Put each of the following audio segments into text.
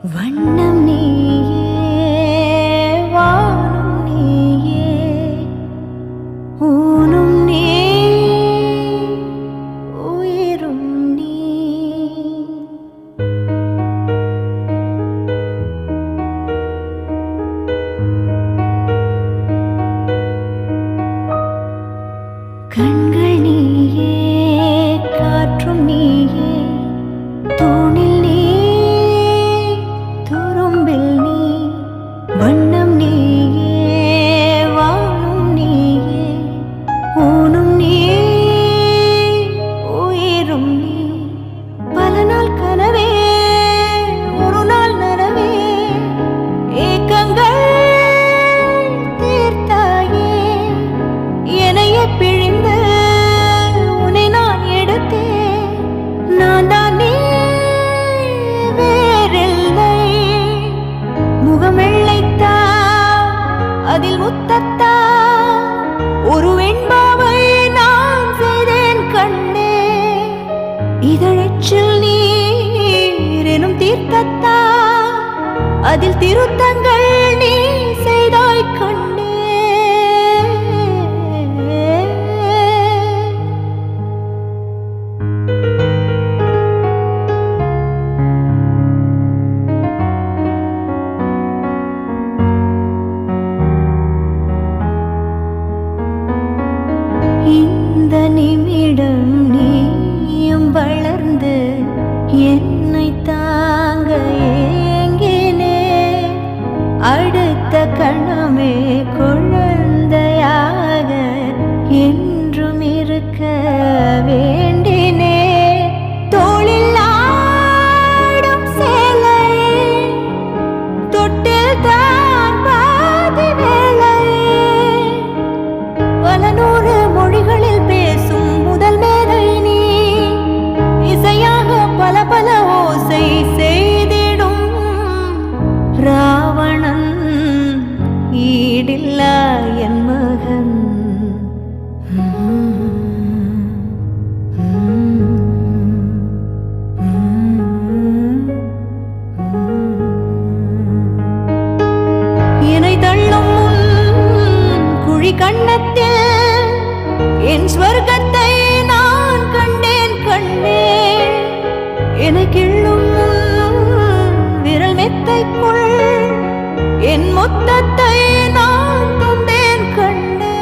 வண்ணம் நீயே வானும் நீயே ஊனும் நீ உயிரும் நீ கண்கள் நீயே காற்றும் நீயே தூணில் நீ துரும்பில் நீ வண்ணம் நீயே வானும் நீயே ஊனும் நீ உயிரும் நீ பல நாள் கனவே ஒரு நாள் நனவே ஏக்கங்கள் தீர்த்தாயே என்னையே பிழிந்து உன்னை நான் எடுத்தேன் நான் தான் நீ வேறில்லை முகம் வெள்ளைத்தா அதில் முத்தத்தா ஒரு வெண்பாவை நான் செய்தேன் கண்ணே இதழச்சில் நீர் எனும் தீர்த்தத்தா அதில் திருத்தங்கள் நீ செய்தாய் கண்ணே இந்த நிமிடம் நீயும் வளர்ந்து என்னை தாங்க ஏங்கினே அடுத்த கணமே குழந்தையாக என்றும் இருக்க வேண்டினே தோளில் ஆடும் சேலை தொட்டில் தான் பாதி வேலை பல நூறு மொழிகளில் பேசும் முதல் மேதை நீ இசையாக பல பல ஓசை செய்திடும் ராவணன் ஈடில்லா என் மகன் என்னை தள்ளும் குழி கண்ணத்தில் என் ஸ்வர்க்கத்தை நான் கண்டேன் கண்ணே என்னை கிள்ளும் விரல் மெத்தைக்குள் என் மொத்தத்தை நான் தந்தேன் கண்ணே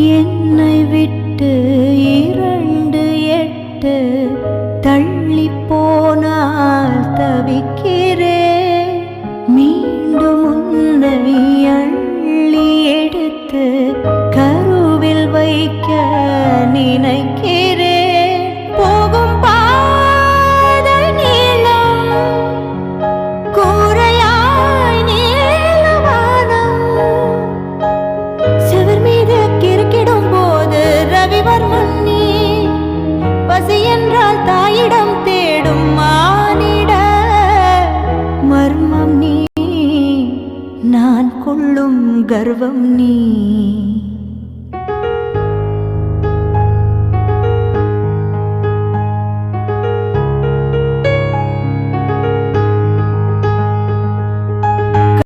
என்னை விட்டு 2 தள்ளி போனால் தவிக்கிறேன் மீண்டும் உன்னை அள்ளி எடுத்து கருவில் வைக்க நினைக்கிறேன் போகும் பாதை நீளம் கூரையாய் நீளவானம் செவர் மீது கிறுக்கிடும் போது ரவிவர்மன் நீ பசி என்றால் தாயிடம் தேடும் மானிட மர்மம் நீ நான் கொள்ளும் கர்வம் நீ